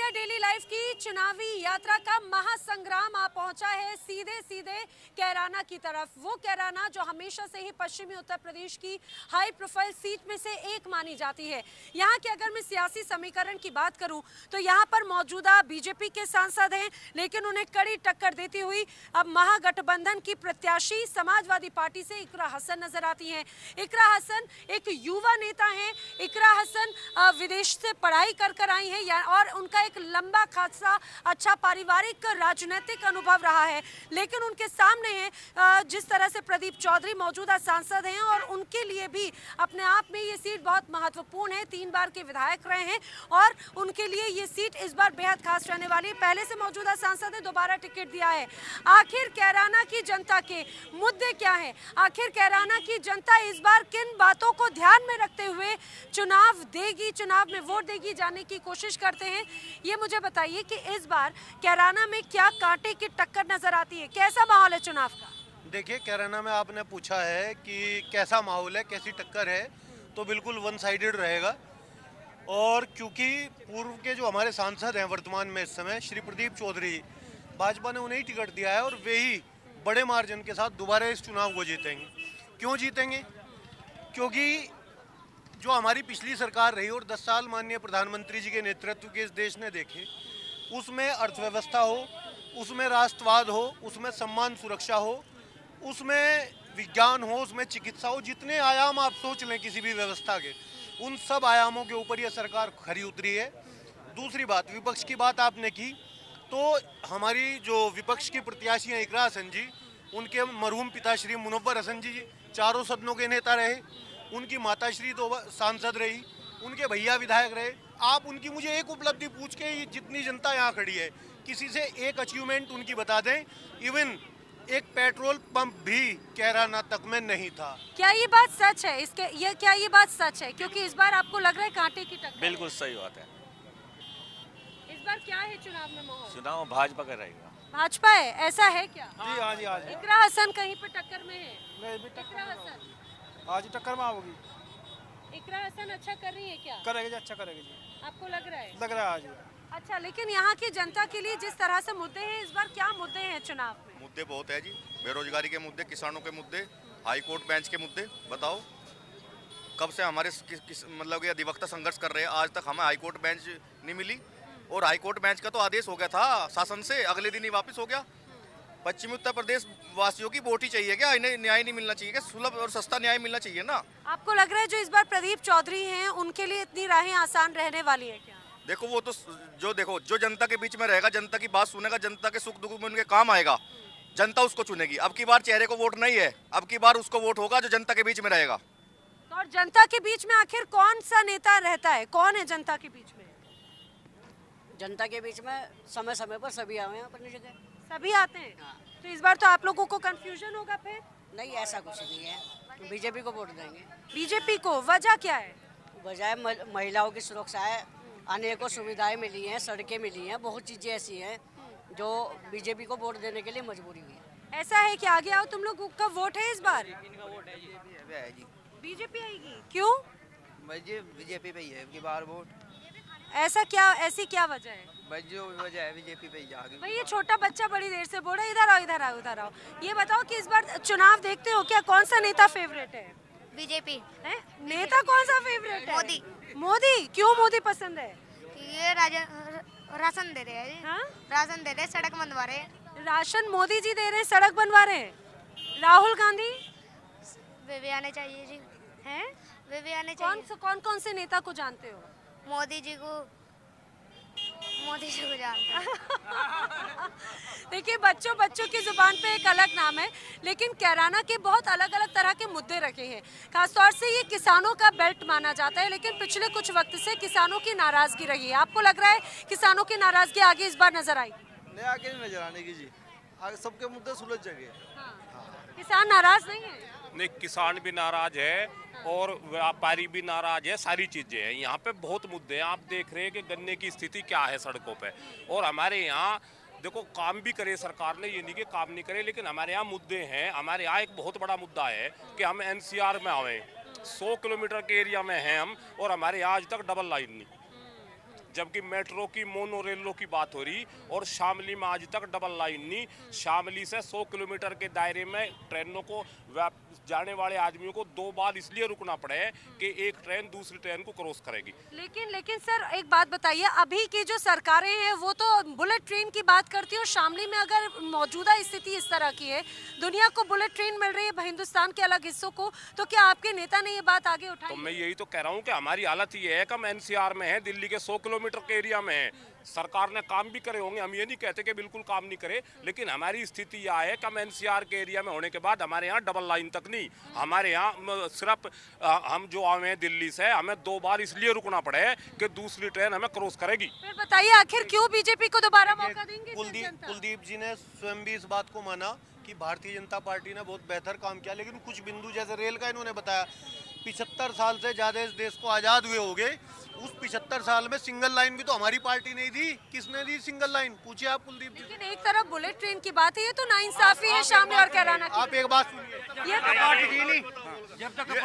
India daily life की चुनावी यात्रा का महासंग्राम आ पहुंचा है सीधे सीधे कैराना की तरफ। वो कैराना जो हमेशा से ही पश्चिमी उत्तर प्रदेश की हाई प्रोफाइल सीट में से एक मानी जाती है। यहाँ के अगर मैं सियासी समीकरण की बात करूं तो यहाँ पर मौजूदा बीजेपी के सांसद हैं, लेकिन उन्हें कड़ी टक्कर देती हुई अब महागठबंधन की प्रत्याशी समाजवादी पार्टी से इकरा हसन नजर आती हैं। इकरा हसन एक युवा नेता हैं। इकरा हसन विदेश से पढ़ाई कर आई हैं और उनका एक लंबा खासा अच्छा पारिवारिक राजनीतिक अनुभव रहा है, लेकिन उनके सामने है जिस तरह से प्रदीप चौधरी मौजूदा सांसद हैं और उनके लिए भी अपने आप में ये सीट बहुत महत्वपूर्ण है। 3 बार के विधायक रहे हैं और उनके लिए ये सीट इस बार बेहद खास रहने वाली है। पहले से मौजूदा सांसद ने दोबारा टिकट दिया है। आखिर कैराना की जनता के मुद्दे क्या है? आखिर कैराना की जनता इस बार किन बातों को ध्यान में रखते हुए चुनाव देगी, चुनाव में वोट देगी, जाने की कोशिश करते हैं। ये मुझे बताइए कि इस बार कैराना में क्या कांटे की टक्कर नजर आती है? कैसा माहौल है चुनाव का? देखिए, कैराना में आपने पूछा है कि कैसा माहौल है, कैसी टक्कर है, तो बिल्कुल वन साइडेड रहेगा। और क्योंकि पूर्व के जो हमारे सांसद हैं वर्तमान में इस समय, श्री प्रदीप चौधरी, भाजपा ने उन्हें ही टिकट दिया है और वे ही बड़े मार्जिन के साथ दोबारा इस चुनाव को जीतेंगे। क्यों जीतेंगे? क्योंकि जो हमारी पिछली सरकार रही और 10 साल माननीय प्रधानमंत्री जी के नेतृत्व के इस देश ने देखे, उसमें अर्थव्यवस्था हो, उसमें राष्ट्रवाद हो, उसमें सम्मान सुरक्षा हो, उसमें विज्ञान हो, उसमें चिकित्सा हो, जितने आयाम आप सोच लें किसी भी व्यवस्था के, उन सब आयामों के ऊपर यह सरकार खरी उतरी है। दूसरी बात, विपक्ष की बात आपने की, तो हमारी जो विपक्ष की प्रत्याशी हैं इकरा हसन जी, उनके मरहूम पिता श्री मुनव्वर हसन जी चारों सदनों के नेता रहे, उनकी माताश्री तो सांसद रही, उनके भैया विधायक रहे। आप उनकी मुझे एक उपलब्धि पूछ के, जितनी जनता यहाँ खड़ी है, किसी से एक अचीवमेंट उनकी बता दें। इवन एक पेट्रोल पंप भी कैराना तक में नहीं था। क्या ये बात सच है? क्या ये बात सच है? क्योंकि इस बार आपको लग रहा है कांटे की टक्कर। बिल्कुल सही बात है। इस बार क्या है चुनाव में माहौल? चुनाव भाजपा का रहेगा। भाजपा है, ऐसा है क्या? जी हाँ जी, आज इकरा हसन कहीं पे टक्कर में है? नहीं भी इकरा हसन, आज टक्कर में आओगी। इकरा हसन अच्छा कर रही है क्या? करेगी जी, अच्छा करेगी जी, आपको लग रहा है? लग रहा है आज। अच्छा, लेकिन यहाँ की जनता के लिए जिस तरह से मुद्दे हैं, इस बार क्या मुद्दे हैं चुनाव में? मुद्दे बहुत है जी, बेरोजगारी के मुद्दे, किसानों के मुद्दे, हाई कोर्ट बेंच के मुद्दे। बताओ कब से हमारे मतलब ये अधिवक्ता संघर्ष कर रहे हैं, आज तक हमें हाई कोर्ट बेंच नहीं मिली। और हाई कोर्ट बेंच का तो आदेश हो गया था शासन से, अगले दिन ही वापस हो गया। पश्चिमी उत्तर प्रदेश वासियों की वोट ही चाहिए क्या? इन्हें न्याय नहीं मिलना चाहिए क्या? सुलभ और सस्ता न्याय मिलना चाहिए ना। आपको लग रहा है जो इस बार प्रदीप चौधरी हैं, उनके लिए इतनी राहें आसान रहने वाली है क्या? देखो वो तो जो जनता के बीच में रहेगा, जनता की बात सुनेगा, जनता के सुख दुख में उनके काम आएगा, जनता उसको चुनेगी। अब की बार चेहरे को वोट नहीं है, अब की बार उसको वोट होगा जो जनता के बीच में रहेगा। तो और जनता के बीच में आखिर कौन सा नेता रहता है? कौन है जनता के बीच में? जनता के बीच में समय समय पर सभी आए हैं अपनी जगह। सभी आते हैं। हाँ। तो इस बार तो आप लोगों को कंफ्यूजन होगा फिर? नहीं, ऐसा कुछ नहीं है, बीजेपी को वोट देंगे। बीजेपी को वजह क्या है? बजाय महिलाओं की सुरक्षा है, अनेकों सुविधाएं मिली हैं, सड़कें मिली हैं, बहुत चीज़ें ऐसी हैं जो बीजेपी को वोट देने के लिए मजबूरी हुई है। ऐसा है कि आगे आओ तुम लोग का वोट है इस बार? बीजेपी आएगी। क्यों? बीजेपी पे ही है की बार वोट। ऐसा क्या, ऐसी क्या वजह है? भाई जो वजह है बीजेपी पे ही जाएगी। भाई ये छोटा बच्चा बड़ी देर से बोल रहा है, इधर आओ इधर आओ इधर आओ। ये बताओ कि इस बार चुनाव देखते हो क्या? कौन सा नेता फेवरेट है? बीजेपी है। नेता कौन सा फेवरेट है? मोदी। मोदी क्यों मोदी पसंद है? ये राशन दे रहे हैं। हाँ? राशन दे रहे, सड़क बनवा रहे। राशन मोदी जी दे रहे हैं, सड़क बनवा रहे हैं। राहुल गांधी वे भी आने चाहिए जी। हैं? वे भी आने चाहिए। कौन से नेता को जानते हो? मोदी जी को जानते हैं। देखिए, बच्चों की जुबान पे एक अलग नाम है, लेकिन कैराना के बहुत अलग अलग तरह के मुद्दे रखे हैं। खासतौर से ये किसानों का बेल्ट माना जाता है, लेकिन पिछले कुछ वक्त से किसानों की नाराजगी रही है। आपको लग रहा है किसानों की नाराजगी आगे इस बार नजर आई? नहीं, आगे नहीं नजर आने की जी, आगे सबके मुद्दे सुलझ जाएंगे। किसान नाराज नहीं है? नहीं, किसान भी नाराज है और व्यापारी भी नाराज है, सारी चीजें हैं। यहाँ पे बहुत मुद्दे हैं। आप देख रहे हैं कि गन्ने की स्थिति क्या है सड़कों पे। और हमारे यहाँ देखो, काम भी करे सरकार ने, ये नहीं कि काम नहीं करे, लेकिन हमारे यहाँ मुद्दे हैं। हमारे यहाँ एक बहुत बड़ा मुद्दा है कि हम NCR में आए, 100 किलोमीटर के एरिया में हैं हम, और हमारे यहाँ आज तक डबल लाइन नहीं। जबकि मेट्रो की मोनो रेलों की बात हो रही और शामली में आज तक डबल लाइन नहीं। शामली से 100 किलोमीटर के दायरे में ट्रेनों को जाने वाले आदमियों को 2 बार इसलिए रुकना पड़े कि एक ट्रेन दूसरी ट्रेन को क्रॉस करेगी। लेकिन सर एक बात बताइए, अभी की जो सरकारें हैं वो तो बुलेट ट्रेन की बात करती है और शामली में अगर मौजूदा स्थिति इस तरह की है, दुनिया को बुलेट ट्रेन मिल रही है हिंदुस्तान के अलग हिस्सों को, तो क्या आपके नेता ने ये बात आगे उठाई? तो मैं यही तो कह रहा हूँ कि हमारी हालत ये है कि हम एनसीआर में है, दिल्ली के 100 किलोमीटर के एरिया में है। सरकार ने काम भी करे होंगे, हम ये नहीं कहते कि बिल्कुल काम नहीं करे, लेकिन हमारी स्थिति यह है कि हम एनसीआर के एरिया में होने के बाद हमारे यहाँ डबल लाइन तक नहीं, हमारे यहाँ सिर्फ हम जो आए हैं दिल्ली से, हमें 2 बार इसलिए रुकना पड़े कि दूसरी ट्रेन हमें क्रॉस करेगी। फिर बताइए आखिर क्यों बीजेपी को दोबारा मौका देंगे? कुलदीप जी ने स्वयं भी इस बात को माना कि भारतीय जनता पार्टी ने बहुत बेहतर काम किया, लेकिन कुछ बिंदु जैसे रेल का इन्होंने बताया, 75 साल से ज्यादा इस देश को आजाद हुए हो गए, उस 75 साल में सिंगल लाइन भी तो हमारी पार्टी नहीं दी। किसने दी सिंगल लाइन? पूछिए आप कुलदीप जी। लेकिन एक तरफ बुलेट ट्रेन की बात है, ये तो नाइंसाफी है शामली और कैराना की। आप एक बात सुनिए, ये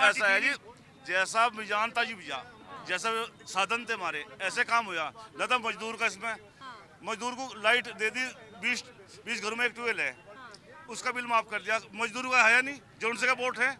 ऐसा है जी, जैसा मिजान था जी बिजा, जैसा साधन थे हमारे, ऐसे काम हुआ न तो मजदूर का, इसमें मजदूर को लाइट दे दी, 20 घरों में एक ट्यूबवेल है, उसका बिल माफ कर दिया। मजदूर का है नहीं, जोन से का वोट है,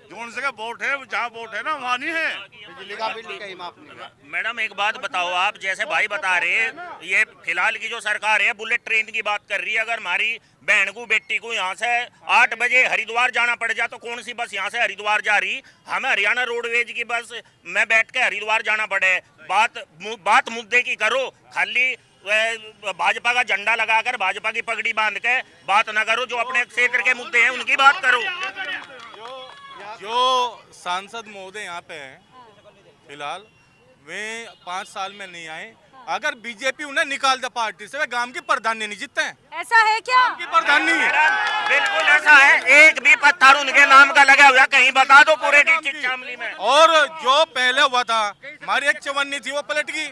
जोन से का वोट है, जहाँ वोट है ना वहाँ नहीं है, बिजली का बिल कहीं माफ नहीं। मैडम एक बात बताओ, आप जैसे भाई बता रहे हैं, ये फिलहाल की जो सरकार है बुलेट ट्रेन की बात कर रही है, अगर हमारी बहन को बेटी को यहाँ से 8 बजे हरिद्वार जाना पड़ जाए तो कौन सी बस यहाँ से हरिद्वार जा रही? हमें हरियाणा रोडवेज की बस में बैठ के हरिद्वार जाना पड़े। बात मुद्दे की करो, खाली भाजपा का झंडा लगाकर भाजपा की पगड़ी बांध के बात ना करो, जो अपने क्षेत्र के मुद्दे हैं उनकी बात करो। जो सांसद महोदय यहाँ पे हैं फिलहाल, वे 5 साल में नहीं आए। अगर बीजेपी उन्हें निकाल दे पार्टी से, वे गांव की प्रधानी नहीं जीतते हैं। ऐसा है क्या? गांव की प्रधानी बिल्कुल ऐसा है, एक भी पत्थर उनके नाम का लगा हुआ कहीं बता दो पूरे डिस्ट्रिक्ट शामली में। और जो पहले हुआ था, हमारी एक चवन्नी थी वो पलट गई,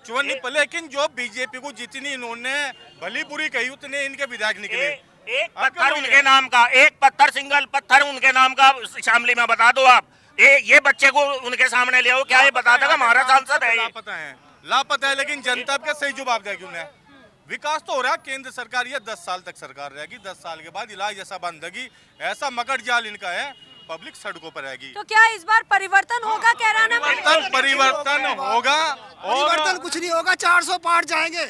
चवन्नी पलट, लेकिन जो बीजेपी को जितनी इन्होंने भली बुरी कही उतने इनके विधायक निकले। एक पत्थर उनके नाम का, एक पत्थर सिंगल पत्थर उनके नाम का शामली में बता दो आप। ये बच्चे को उनके सामने ले आओ, क्या ये बता देगा हमारा सांसद है? लापता है, लेकिन जनता के सही जवाब देगी उन्हें। विकास तो हो रहा है, केंद्र सरकार ये 10 साल तक सरकार रहेगी, 10 साल के बाद इलाज ऐसा बंधेगी, ऐसा मकड़ जाल इनका है, पब्लिक सड़कों पर रहेगी। तो क्या इस बार परिवर्तन होगा कैराना में? परिवर्तन होगा, परिवर्तन कुछ नहीं होगा, 400 पार जाएंगे।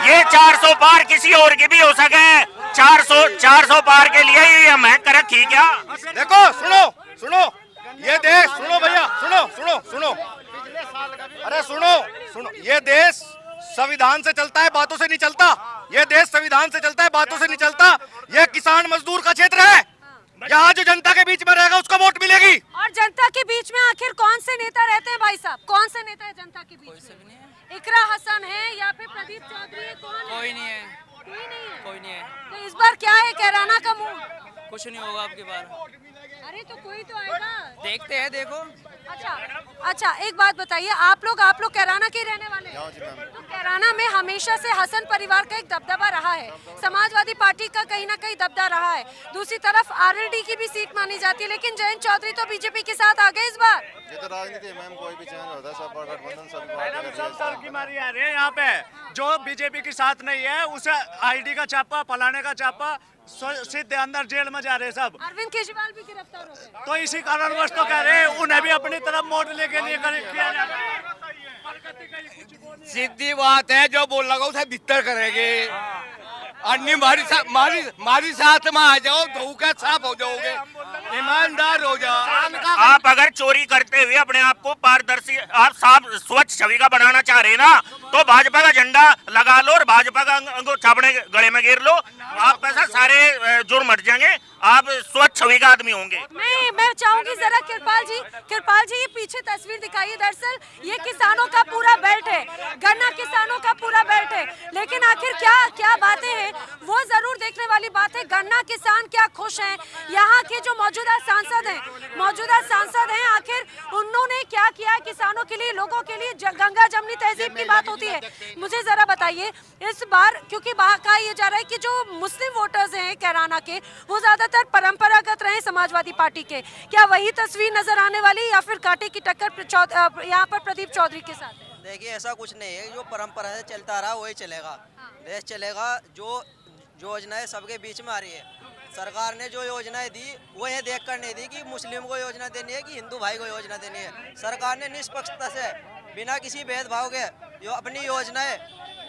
ये 400 पार किसी और की भी हो सके, 400 पार के लिए ही हम कर रखी क्या? देखो सुनो ये देश, सुनो भैया, सुनो अरे सुनो, ये देश संविधान से चलता है, बातों से नहीं चलता। ये देश संविधान से चलता है, बातों से नहीं चलता। ये किसान मजदूर का क्षेत्र है, यहाँ जो जनता के बीच में रहेगा उसको वोट मिलेगी। और जनता के बीच में आखिर कौन से नेता रहते हैं भाई साहब? कौन से नेता है जनता के बीच में? इकरा हसन है या फिर प्रदीप चौधरी है? कौन है? कोई नहीं है। कोई नहीं है। तो इस बार क्या है कैराना का मूड? कुछ नहीं होगा आपकी बार। अरे तो कोई तो आएगा, देखते हैं, देखो। अच्छा एक बात बताइए, आप लोग कैराना के रहने वाले हैं, तो कैराना में हमेशा से हसन परिवार का एक दबदबा रहा है, समाजवादी पार्टी का कहीं ना कहीं दबदबा रहा है, दूसरी तरफ आरएलडी की भी सीट मानी जाती है, लेकिन जयंत चौधरी तो बीजेपी के साथ आ गए इस बार। ये तो राजनीति मैम, कोई भी चेंज होता है, सब गठबंधन सब दल की मारी आ रही है यहाँ पे। जो बीजेपी के साथ नहीं है उसे आईडी का छापा, फलाने का छापा, सीधे अंदर जेल में जा रहे सब। अरविंद केजरीवाल भी गिरफ्तार हो गए, तो इसी कारणवश तो कह रहे हैं उन्हें भी अपनी तरफ मोड़ने के लिए किया जा रहा है। सीधी बात है, जो बोल लगा उसे भीतर करेंगे। अन्य मारी साथ में आ जाओ, धोखा साफ हो जाओगे, ईमानदार हो जाओ। आप अगर चोरी करते हुए अपने आप को पारदर्शी, आप साफ स्वच्छ छवि का बनाना चाह रहे हैं ना, तो भाजपा का झंडा लगा लो और भाजपा का अंगूठा अपने गले में घेर लो, आप ऐसा सारे जुर्म हट जाएंगे, आप स्वच्छ छवि का आदमी होंगे। मैं चाहूंगी जरा कृपाल जी ये पीछे तस्वीर दिखाइए। दरअसल ये किसानों का पूरा बेल्ट है, गन्ना किसानों का पूरा बेल्ट है, लेकिन आखिर क्या बातें हैं वो जरूर देखने वाली बात है। गन्ना किसान क्या खुश हैं, यहाँ के जो मौजूदा सांसद हैं आखिर उन्होंने क्या किया किसानों के लिए, लोगों के लिए, गंगा जमनी तहजीब की बात होती है। मुझे जरा बताइए इस बार, क्योंकि कहा यह जा रहा है कि जो मुस्लिम वोटर्स हैं कैराना के वो ज्यादातर परंपरागत रहे समाजवादी पार्टी के, क्या वही तस्वीर नजर आने वाली या फिर कांटे की टक्कर यहाँ पर प्रदीप चौधरी के साथ? देखिए ऐसा कुछ नहीं है, जो परंपरा से चलता रहा वही चलेगा, देश चलेगा। जो योजनाएं सबके बीच में आ रही है, सरकार ने जो योजनाएं दी वो ये देख कर नहीं दी कि मुस्लिम को योजना देनी है कि हिंदू भाई को योजना देनी है। सरकार ने निष्पक्षता से बिना किसी भेदभाव के जो अपनी योजनाएं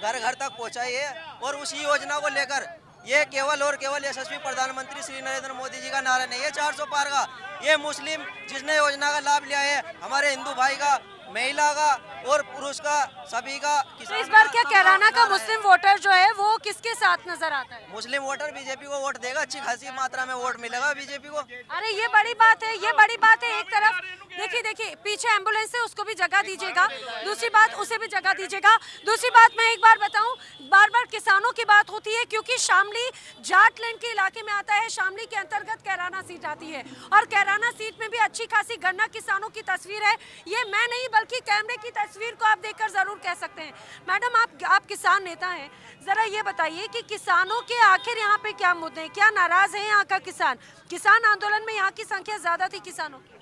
घर घर तक पहुंचाई है, और उसी योजना को लेकर ये केवल और केवल यशस्वी प्रधानमंत्री श्री नरेंद्र मोदी जी का नारा नहीं है 400 पार का। ये मुस्लिम जिसने योजना का लाभ लिया है, हमारे हिंदू भाई का, महिला का और पुरुष का, सभी का। तो इस बार क्या कैराना का मुस्लिम वोटर जो है वो किसके साथ नजर आता है? मुस्लिम वोटर बीजेपी को वोट देगा, अच्छी खासी मात्रा में वोट मिलेगा बीजेपी को। अरे ये बड़ी बात है, ये बड़ी बात है। एक तरफ देखिए पीछे एम्बुलेंस है, उसको भी जगह दीजिएगा, दूसरी बात उसे भी जगह दीजिएगा। दूसरी बात मैं एक बार बताऊं, बार बार किसानों की बात होती है क्योंकि शामली जाट लैंड के इलाके में आता है, शामली के अंतर्गत कैराना सीट आती है और कैराना सीट में भी अच्छी खासी गन्ना किसानों की तस्वीर है। ये मैं नहीं बल्कि कैमरे की तस्वीर को आप देखकर जरूर कह सकते हैं। मैडम आप किसान नेता हैं, जरा ये बताइए कि किसानों के आखिर यहाँ पे क्या मुद्दे हैं, क्या नाराज है यहाँ का किसान? किसान आंदोलन में यहाँ की संख्या ज्यादा थी किसानों की।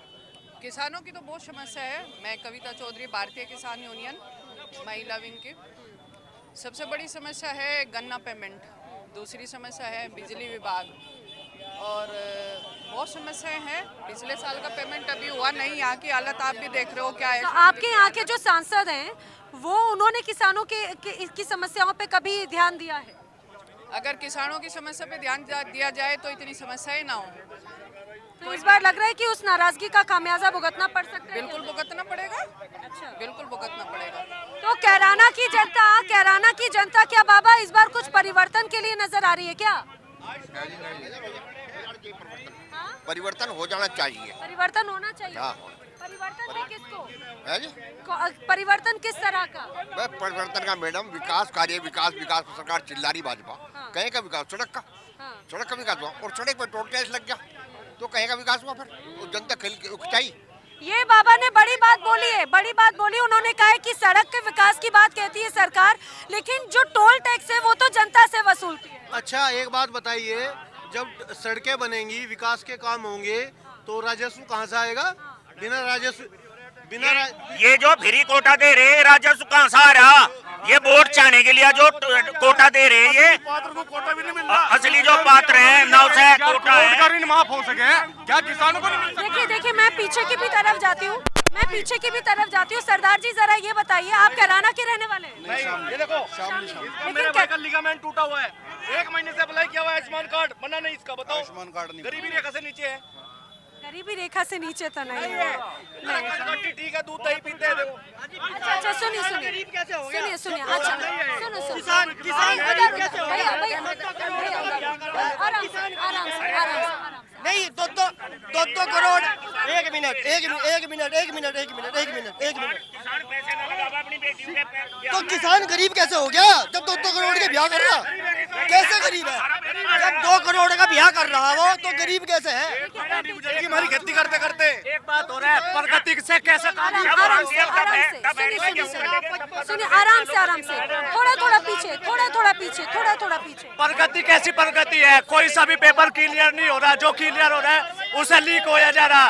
किसानों की तो बहुत समस्या है। मैं कविता चौधरी, भारतीय किसान यूनियन महिला विंग की। सबसे बड़ी समस्या है गन्ना पेमेंट, दूसरी समस्या है बिजली विभाग, और बहुत समस्याएं हैं। पिछले साल का पेमेंट अभी हुआ नहीं, यहाँ की हालत आप भी देख रहे हो क्या है। तो आपके यहाँ के जो सांसद हैं वो उन्होंने किसानों की समस्याओं पे कभी ध्यान दिया है? अगर किसानों की समस्या पे ध्यान दिया जाए तो इतनी समस्याएं ना हो। तो इस बार लग रहा है कि उस नाराजगी का खामियाजा भुगतना पड़ सकता है। बिल्कुल भुगतना पड़ेगा। अच्छा, बिल्कुल भुगतना पड़ेगा। तो कैराना की जनता क्या बाबा इस बार कुछ परिवर्तन के लिए नजर आ रही है क्या? परिवर्तन हो जाना चाहिए। परिवर्तन होना चाहिए। हाँ। परिवर्तन भी किसको? है जी? परिवर्तन किस तरह का? परिवर्तन का मैडम विकास कार्य, विकास सरकार चिल्ला रही भाजपा। हाँ। कहीं का विकास, सड़क का, सड़क का विकास हुआ और सड़क पे टोल टैक्स लग गया तो कहीं का विकास हुआ? फिर जनता चाहिए। ये बाबा ने बड़ी बात बोली है, बड़ी बात बोली। उन्होंने कहा है कि सड़क के विकास की बात कहती है सरकार, लेकिन जो टोल टैक्स है वो तो जनता से वसूलती है। अच्छा एक बात बताइए, जब सड़कें बनेंगी, विकास के काम होंगे तो राजस्व कहाँ से आएगा? बिना राजस्व ये जो फ्री कोटा दे रहे राजस्व कहाँ से आ रहा? ये वोट चाहने के लिए जो कोटा दे रहे ये असली जो पात्र है ना उसे कोटा है। माफ हो सके क्या किसानों को? देखिए मैं पीछे की भी तरफ जाती हूँ, सरदार जी जरा ये बताइए, आप कैराना के रहने वाले हैं? ये देखो मेरा लिगामेंट टूटा हुआ है, 1 महीने से अप्लाई किया हुआ है, आयुष्मान कार्ड बना नहीं इसका, बताओ। आयुष्मान कार्ड नहीं, गरीबी रेखा से नीचे है। गरीबी रेखा से नीचे तो नहीं है। ठीक है, दूध दही पीते हैं देखो। अच्छा सुनिए अच्छा आराम नहीं, दो करोड़। एक मिनट। तो किसान गरीब कैसे हो गया जब 2 करोड़ के ब्याह कर रहा? कैसे गरीब है? जब 2 करोड़ का ब्याह कर रहा वो तो गरीब कैसे है? हमारी खेती करते करते एक बात हो रहा है, प्रगति से कैसे सुनिए आराम से थोड़ा पीछे। प्रगति कैसी प्रगति है? कोई सा भी पेपर क्लियर नहीं हो रहा, जो क्लियर हो रहा है उसे लीक होया जा रहा।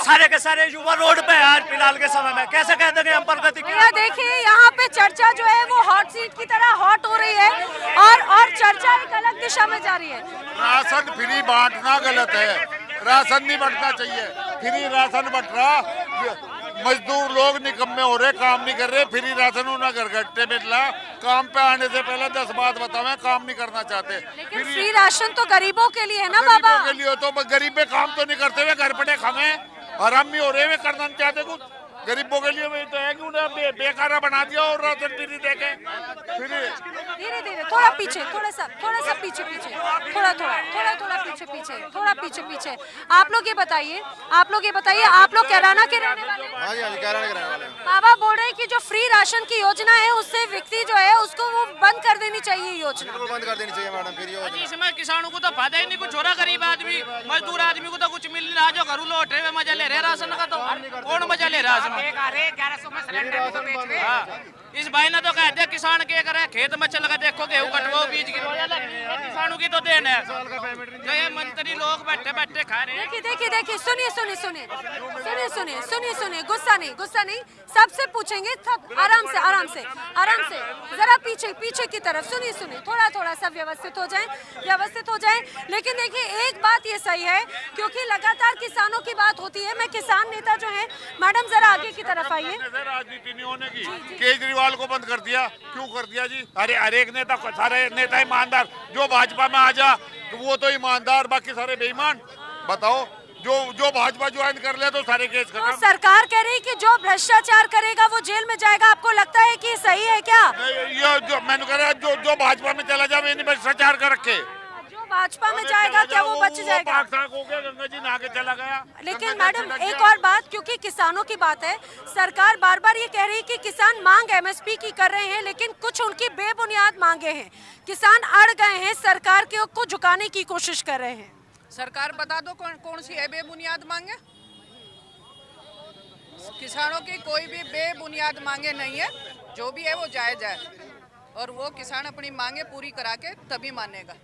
सारे के सारे युवा रोड पे आज फिलहाल के समय में कैसे कह देंगे हम प्रगति की? देखिए यहाँ पे चर्चा जो है वो हॉट सीट की तरह हॉट हो रही है और चर्चा एक अलग दिशा में जा रही है। राशन फ्री बांटना गलत है, राशन नहीं बांटना चाहिए। फ्री राशन बंट रहा, मजदूर लोग निकम्मे हो रहे, काम नहीं कर रहे, फ्री राशन उन्हें घर घट्टे मिला। काम पे आने से पहले 10 बात बतावे, काम नहीं करना चाहते। लेकिन फ्री राशन तो गरीबों के लिए है ना बाबा? गरीबों के लिए तो गरीब पे काम तो नहीं करते हुए घर पड़े खावे, आराम भी हो रहे हुए, करना नहीं चाहते कुछ। गरीबों के लिए तो है कि उन्हें बेकारा बना दिया और राशन फ्री देके धीरे थोड़ा पीछे, थोड़ा सा पीछे पीछे। आप लोग ये बताइए, आप लोग कैराना के रहने वाले हैं? हाँ जी, कैराना के रहने वाले हैं। बाबा बोल रहे हैं कि जो फ्री राशन की योजना है उससे व्यक्ति जो है उसको वो बंद कर देनी चाहिए योजना। बिल्कुल बंद कर देनी चाहिए मैडम फिर योजना। इसमें किसानों को तो फायदा ही नहीं कुछ हो रहा, गरीब आदमी मजदूर आदमी को तो कुछ मिल नहीं रहा, जो घरों लौट रहे मजा ले रहे राशन का, तो कौन मजा ले रहा है? 1100 में सिलेंडर तो बेच रहे। इस भाई ने तो कह दिया किसान के करे खेत में चल गए, देखो गेहूं कटवाओ बीज की, किसानों की तो देन है। जो ये मंत्री लोग बैठे बैठे खा रहे हैं। देखिए सुनिए, गुस्सा नहीं, सबसे पूछेंगे, सब आराम से जरा पीछे की तरफ सुनिए, थोड़ा सा व्यवस्थित हो जाए। लेकिन देखिए एक बात ये सही है, क्योंकि लगातार किसानों की बात होती है। मैं किसान नेता जो है, मैडम जरा आगे की तरफ आइए। राजनीति नहीं होने की, केजरीवाल को बंद कर दिया, क्यों कर दिया जी? अरे हर एक नेता, सारे नेता ईमानदार, जो भाजपा में आ जा तो वो तो ईमानदार, बाकी सारे बेईमान। बताओ, जो भाजपा ज्वाइन कर ले तो सारे केस खत्म। तो सरकार कह रही कि जो भ्रष्टाचार करेगा वो जेल में जाएगा, आपको लगता है कि सही है क्या? ये जो मैंने कह रहा, जो भाजपा में चला जाए नहीं भ्रष्टाचार कर रखे, भाजपा में जाएगा क्या वो बच जाएगा? हो गया, गंगा जी नहा के चला गया। लेकिन मैडम एक और बात, क्योंकि किसानों की बात है, सरकार बार बार ये कह रही है कि किसान मांग एमएसपी की कर रहे हैं, लेकिन कुछ उनकी बेबुनियाद मांगे हैं, किसान अड़ गए हैं, सरकार को झुकाने की कोशिश कर रहे हैं। सरकार बता दो कौन सी है बेबुनियाद मांगे? किसानों की कोई भी बेबुनियाद मांगे नहीं है, जो भी है वो जायज है, और वो किसान अपनी मांगे पूरी करा के तभी मानेगा।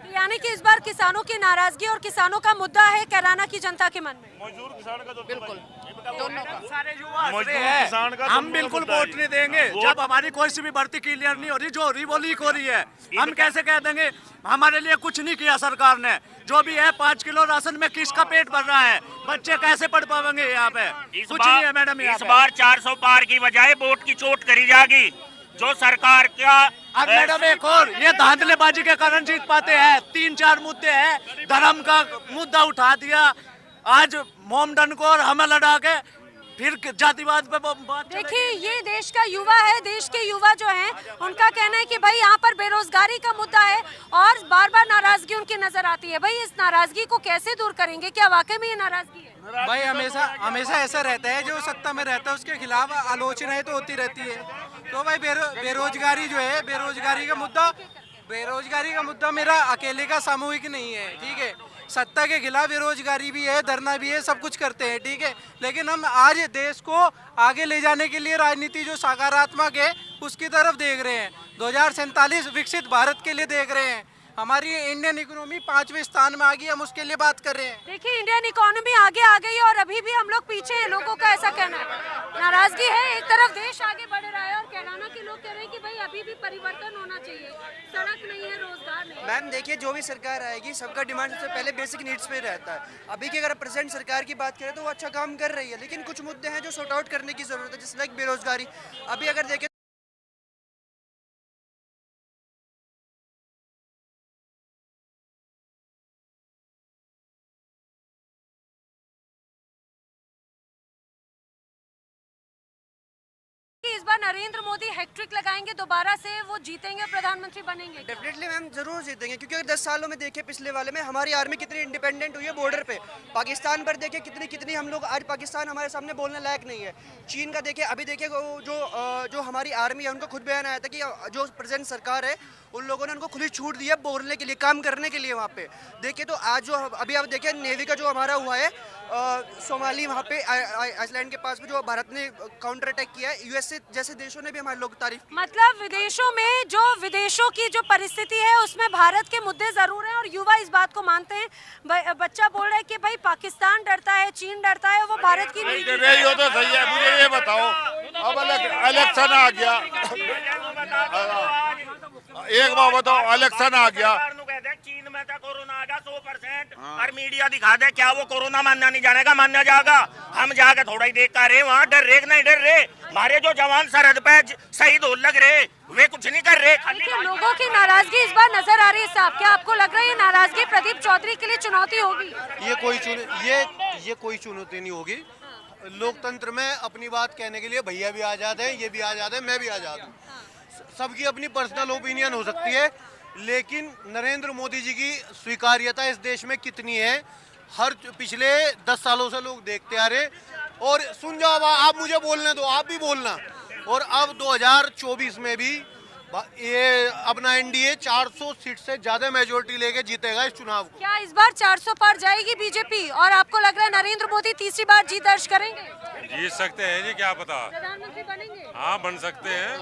यानी कि इस बार किसानों की नाराजगी और किसानों का मुद्दा है कैराना की जनता के मन में। मजदूर किसान का तो बिल्कुल दोनों का, सारे युवा किसान का हम बिल्कुल वोट नहीं देंगे जब हमारी कोई सी भी भर्ती क्लियर नहीं हो रही, जो रिवोल्यूट हो रही है। हम कैसे कह देंगे हमारे लिए कुछ नहीं किया सरकार ने? जो भी है 5 किलो राशन में किसका पेट भर रहा है? बच्चे कैसे पढ़ पाएंगे यहाँ पे? कुछ नहीं है मैडम। इस बार 400 पार की बजाय वोट की चोट करी जाएगी, जो सरकार का। अब मैडम एक और, ये धांधलेबाजी के कारण जीत पाते हैं। 3-4 मुद्दे हैं, धर्म का मुद्दा उठा दिया, आज मोमडन को और हमें लड़ा के फिर जातिवाद पे बात। देखिए ये देश का युवा है, देश के युवा जो हैं उनका कहना है कि भाई यहाँ पर बेरोजगारी का मुद्दा है और बार बार नाराजगी उनकी नजर आती है। भाई इस नाराजगी को कैसे दूर करेंगे? क्या वाकई में ये नाराजगी है? भाई हमेशा ऐसा रहता है, जो सत्ता में रहता है उसके खिलाफ आलोचनाएं तो होती रहती है। तो भाई बेरोजगारी जो है, बेरोजगारी का मुद्दा मेरा अकेले का सामूहिक नहीं है, ठीक है। सत्ता के खिलाफ बेरोजगारी भी है, धरना भी है, सब कुछ करते हैं, ठीक है। लेकिन हम आज देश को आगे ले जाने के लिए राजनीति जो सकारात्मक है उसकी तरफ देख रहे हैं। 2047 विकसित भारत के लिए देख रहे हैं। हमारी इंडियन इकोनॉमी 5वें स्थान में आ गई, हम उसके लिए बात कर रहे हैं। देखिए इंडियन इकोनॉमी आगे आ गई है और अभी भी हम लोग पीछे हैं, लोगों का ऐसा कहना है। नाराजगी है, एक तरफ देश आगे बढ़ रहा है और कैराना के लोग कह रहे हैं कि भाई अभी भी परिवर्तन होना चाहिए, सड़क नहीं है, रोजगार नहीं है। मैम देखिए, जो भी सरकार आएगी सबका डिमांड सबसे पहले बेसिक नीड्स पे रहता है। अभी की अगर प्रेजेंट सरकार की बात करें तो वो अच्छा काम कर रही है, लेकिन कुछ मुद्दे हैं जो सॉर्ट आउट करने की जरूरत है, जैसे लाइक बेरोजगारी। अभी अगर देखें इस बार नरेंद्र मोदी हैट्रिक लगाएंगे, दोबारा से वो जीतेंगे, प्रधानमंत्री बनेंगे? डेफिनेटली मैम जरूर जीतेंगे, क्योंकि अगर 10 सालों में देखें पिछले वाले में हमारी आर्मी कितनी इंडिपेंडेंट हुई है बॉर्डर पे। पाकिस्तान पर देखें कितनी हम लोग, आज पाकिस्तान हमारे सामने बोलने लायक नहीं है। चीन का देखें, अभी देखें जो हमारी आर्मी है उनका खुद बयान आया था कि जो प्रेजेंट सरकार है उन लोगों ने उनको खुली छूट दी है बोलने के लिए, काम करने के लिए वहाँ पे। देखें तो आज जो अभी आप देखें नेवी का जो हमारा हुआ है सोमाली, वहाँ पे आइसलैंड के पास में जो भारत ने काउंटर अटैक किया है, यूएसए जैसे देशों ने भी हमारे लोग तारीफ की। मतलब विदेशों की जो परिस्थिति है उसमें भारत के मुद्दे जरूर हैं और युवा इस बात को मानते हैं। बच्चा बोल रहा है कि भाई पाकिस्तान डरता है, चीन डरता है, वो भारत की नहीं। तो सही है, मुझे ये बताओ, अब इलेक्शन आ गया, एक बार बताओ, इलेक्शन आ गया, चीन में था कोरोना आ गया 100%, और मीडिया दिखा दे क्या वो कोरोना मानना नहीं जानेगा, मानना जाएगा। हम जाके थोड़ा ही देख कर रहे, वहाँ डर रहे नहीं डर रहे। हमारे जो जवान सरहद पे शहीद हो लग रहे, वे कुछ नहीं कर रहे। लोगों की नाराजगी इस बार नजर आ रही है साहब, क्या आपको लग रहा है ये नाराजगी प्रदीप चौधरी के लिए चुनौती होगी? ये कोई चुनौती नहीं होगी। लोकतंत्र में अपनी बात कहने के लिए भैया भी आजाद है, ये भी आजाद है, मैं भी आजाद हूँ। सबकी अपनी पर्सनल ओपिनियन हो सकती है, लेकिन नरेंद्र मोदी जी की स्वीकार्यता इस देश में कितनी है, हर पिछले 10 सालों से लोग देखते आ रहे। और सुन जाओ, आप मुझे बोलने दो, आप भी बोलना। और अब 2024 में भी ये अपना एनडीए 400 सीट से ज्यादा मेजोरिटी लेके जीतेगा इस चुनाव को। क्या इस बार 400 पार जाएगी बीजेपी और आपको लग रहा है नरेंद्र मोदी तीसरी बार जीत दर्ज करेंगे? जीत सकते हैं जी, क्या पता। प्रधानमंत्री बनेंगे? हाँ, बन सकते हैं।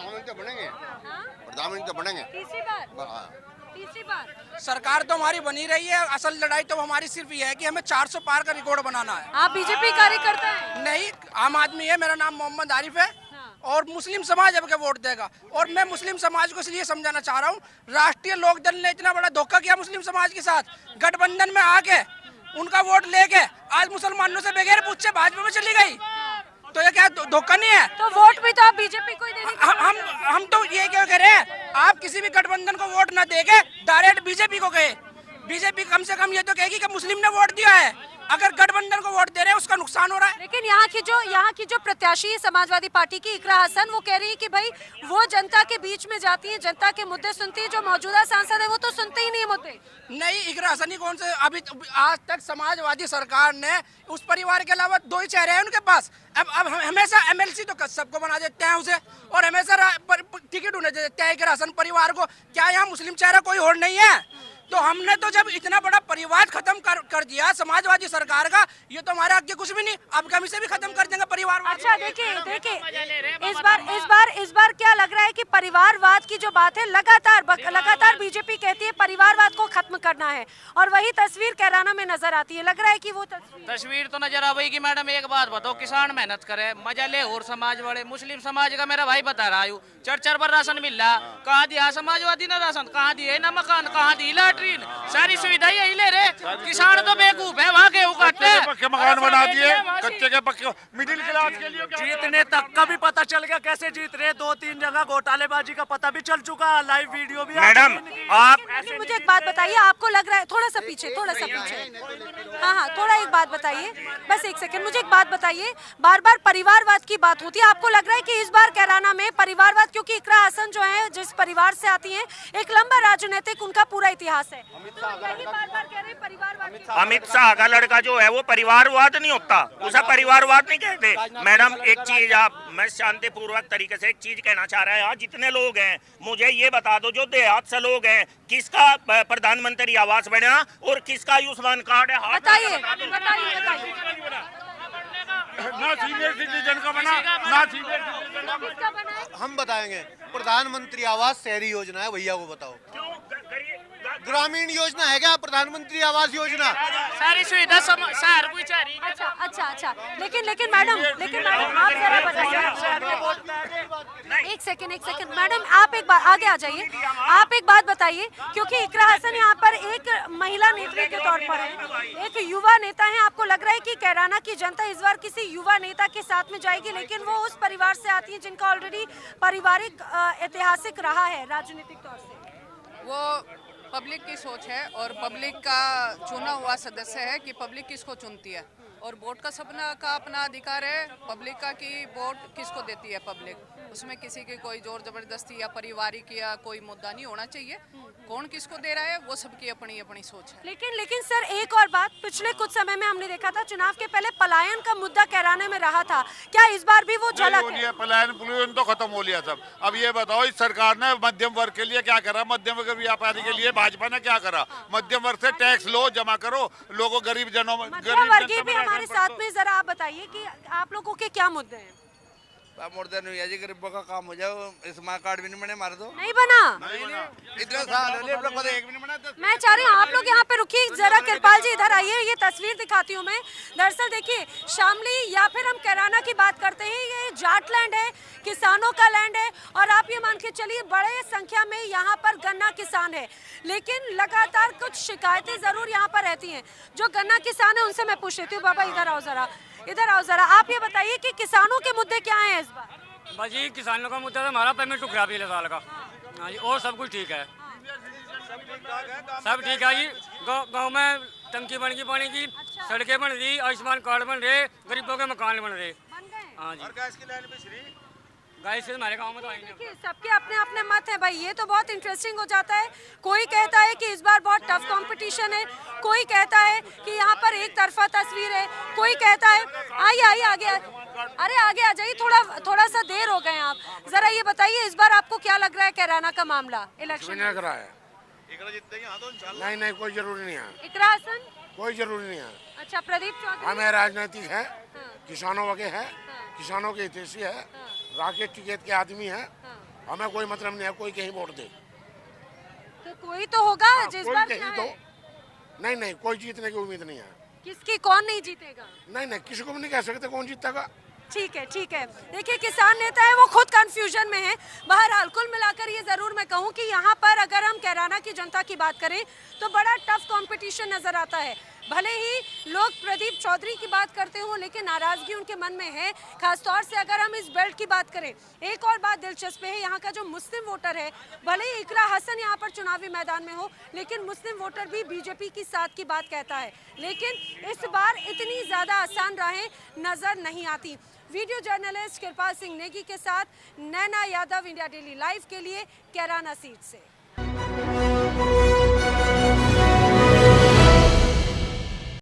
प्रधानमंत्री बनेंगे तीसरी बार। तीसरी बार सरकार तो हमारी बनी रही है। असल लड़ाई तो हमारी सिर्फ ये है कि हमें 400 पार का रिकॉर्ड बनाना है। आप बीजेपी कार्यकर्ता हैं? नहीं, आम आदमी है। मेरा नाम मोहम्मद आरिफ है और मुस्लिम समाज अब के वोट देगा। और मैं मुस्लिम समाज को इसलिए समझाना चाह रहा हूँ, राष्ट्रीय लोकदल ने इतना बड़ा धोखा किया मुस्लिम समाज के साथ, गठबंधन में आके उनका वोट लेके आज मुसलमानों से बगैर पूछे भाजपा में चली गई। तो ये क्या धोखा नहीं है? तो वोट भी तो आप बीजेपी को ही देंगे। हम तो ये क्या कह रहे हैं, आप किसी भी गठबंधन को वोट न देके डायरेक्ट बीजेपी को गए। बीजेपी कम से कम ये तो कहेगी कि मुस्लिम ने वोट दिया है। अगर गठबंधन को वोट दे रहे हैं उसका नुकसान हो रहा है। लेकिन यहाँ की जो प्रत्याशी है समाजवादी पार्टी की इकरा हसन, वो कह रही है कि भाई वो जनता के बीच में जाती है, जनता के मुद्दे सुनती है। जो मौजूदा सांसद है वो तो सुनते ही नहीं मुद्दे। नहीं, इकरा हसनी कौन से? अभी आज तक समाजवादी सरकार ने उस परिवार के अलावा 2 ही चेहरे हैं उनके पास। अब हमेशा एमएलसी तो सबको बना देते हैं उसे, और हमेशा टिकट उन्हें दे देते हैं इकरा हसन परिवार को। क्या यहाँ मुस्लिम चेहरा कोई और नहीं है? तो हमने तो जब इतना बड़ा परिवार खत्म कर दिया समाजवादी सरकार का, ये तो हमारे आगे कुछ भी नहीं। अब हम इसे भी खत्म कर देंगे परिवार। अच्छा देखिए इस बार क्या लग रहा है कि परिवारवाद की जो बात है लगातार बीजेपी कहती है परिवारवाद को खत्म करना है, और वही तस्वीर कैराना में नजर आती है। लग रहा है कि वो तस्वीर तो नजर आ कि मैडम एक बात बताओ, किसान मेहनत करे, मजा ले, और समाज बड़े। मुस्लिम समाज का मेरा भाई बता रहा हूँ, 4 बार राशन मिल रहा। कहाँ दिया समाजवादी ने राशन? कहाँ दिए ना मकान? कहाँ दी लैट्रिन? सारी सुविधा यही ले रहे। किसान तो बेवकूफ है, वहाँ गेहूँ काटते हैं। पक्के मकान बना दिए, कच्चे के पक्के मिडिल क्लास के लिए। जीतने तक का भी पता चल गया कैसे जीत रहे। 2-3 जगह घोटालेबाजी का पता भी चल चुका, लाइव वीडियो भी। मैडम आप मुझे एक बात बताइए, आपको लग रहा है थोड़ा सा पीछे हाँ थोड़ा एक बात बताइए, बस 1 सेकंड। मुझे एक बात बताइए, बार बार परिवारवाद की बात होती है, आपको लग रहा है कि इस बार कैराना में परिवारवाद, क्योंकि इकरा हसन जो है जिस परिवार से आती है, एक लंबा राजनीतिक उनका पूरा इतिहास है, तो यही बार कह रहे परिवारवाद। अमित शाह का लड़का जो है वो परिवारवाद नहीं होता, उसे परिवारवाद नहीं कहते। मैडम एक चीज मैं शांतिपूर्वक तरीके से एक चीज कहना चाह रहा है। यहाँ जितने लोग हैं मुझे ये बता दो, जो देहात से लोग हैं, किसका प्रधानमंत्री आवास बना और किसका आयुष्मान कार्ड है? बताइए। ना सीनियर सिटीजन का बना, ना सीनियर सिटीजन का बना। हम बताएंगे, प्रधानमंत्री आवास शहरी योजना है, भैया को बताओ। ग्रामीण योजना है क्या प्रधानमंत्री आवास योजना? सारी सुविधा शहर को चाहिए। अच्छा लेकिन मैडम आप जरा बताइए। 1 सेकंड मैडम, आप एक बार आगे आ जाइए। आप एक बात बताइए, क्योंकि इकरा हसन यहाँ पर एक महिला नेत्री के तौर पर है, एक युवा नेता है। आपको लग रहा है कि कैराना की जनता इस बार किसी युवा नेता के साथ में जाएगी, लेकिन वो उस परिवार से आती है जिनका ऑलरेडी पारिवारिक ऐतिहासिक रहा है राजनीतिक तौर से? वो पब्लिक की सोच है और पब्लिक का चुना हुआ सदस्य है कि पब्लिक किसको चुनती है, और वोट का सबना का अपना अधिकार है पब्लिक का कि वोट किसको देती है पब्लिक। उसमें किसी की कोई जोर जबरदस्ती या पारिवारिक या कोई मुद्दा नहीं होना चाहिए। कौन किसको दे रहा है वो सबकी अपनी अपनी सोच है। लेकिन सर एक और बात, पिछले कुछ समय में हमने देखा था चुनाव के पहले पलायन का मुद्दा कैराना में रहा था, क्या इस बार भी वो झलक है? पलायन तो खत्म हो लिया सब। अब ये बताओ, इस सरकार ने मध्यम वर्ग के लिए क्या करा? मध्यम वर्ग व्यापारी के लिए भाजपा ने क्या करा? मध्यम वर्ग से टैक्स लो, जमा करो, लोगों गरीब जनों वर्गीय भी हमारे साथ में। जरा आप बताइए कि आप लोगों के क्या मुद्दे हैं? मुर्दा नहीं है जी, गरीबों का काम हो जाओ। स्मार्ट कार्ड भी नहीं बने, मार दो। नहीं बना इतना साल हो गए, एक भी नहीं बना। मैं चाह रही हूँ आप लोग यहाँ पे रुकिए जरा। कृपाल जी इधर आइए, ये तस्वीर दिखाती हूँ मैं। दरअसल देखिए, शामली या फिर हम कैराना की बात करते हैं, ये जाट लैंड है, किसानों का लैंड है, और आप ये मान के चलिए बड़े संख्या में यहाँ पर गन्ना किसान है। लेकिन लगातार कुछ शिकायतें जरूर यहाँ पर रहती हैं। जो गन्ना किसान है उनसे मैं पूछ लेती हूँ। बाबा इधर आओ जरा, आप ये बताइए कि किसानों के मुद्दे क्या हैं इस बार? बस जी, किसानों का मुद्दा तो हमारा पेमेंट टुक रहा पिछले साल का। हाँ जी, और सब कुछ ठीक है, सब ठीक है जी। गाँव में टंकी बन गई पानी की, सड़कें बन रही, आयुष्मान कार्ड बन रहे, गरीबों के मकान बन रहे। हाँ जी। गाय से हमारे गांव में तो आएंगे। देखिए सबके अपने अपने मत है भाई, ये तो बहुत इंटरेस्टिंग हो जाता है। कोई कहता है कि इस बार बहुत टफ कंपटीशन है, कोई कहता है कि यहाँ पर एक तरफा तस्वीर है, कोई कहता है आइए आगे, अरे आगे आ जाइए, थोड़ा सा देर हो गए आप। जरा ये बताइए इस बार आपको क्या लग रहा है कैराना का मामला इलेक्शन लग रहा है? नहीं कोई जरूरी नहीं है। इकरा हसन कोई जरूरी नहीं है। अच्छा प्रदीप चौधरी हमें राजनीतिक है, किसानों वगे है, किसानों के हितैषी है, राकेश टिकैत के आदमी है, हमें कोई मतलब नहीं है कोई कहीं वोट दे। तो कोई तो होगा जिस बार कहीं तो नहीं कोई जीतने की उम्मीद नहीं है। किसकी कौन नहीं जीतेगा? नहीं किसी को भी नहीं कह सकते कौन जीतेगा। ठीक है। देखिए किसान नेता है वो खुद कंफ्यूजन में है। बहरहाल कुल मिलाकर ये जरूर मैं कहूँ कि यहाँ पर अगर हम कैराना की जनता की बात करें तो बड़ा टफ कंपटीशन नजर आता है। भले ही लोग प्रदीप चौधरी की बात करते हो लेकिन नाराजगी उनके मन में है, खासतौर से अगर हम इस बेल्ट की बात करें। एक और बात दिलचस्प है, यहाँ का जो मुस्लिम वोटर है, भले ही इकरा हसन यहाँ पर चुनावी मैदान में हो लेकिन मुस्लिम वोटर भी बीजेपी की साथ की बात कहता है। लेकिन इस बार इतनी ज्यादा आसान राहें नजर नहीं आती। वीडियो जर्नलिस्ट कृपाल सिंह नेगी के साथ नैना यादव, इंडिया डेली लाइव के लिए कैराना सीट से।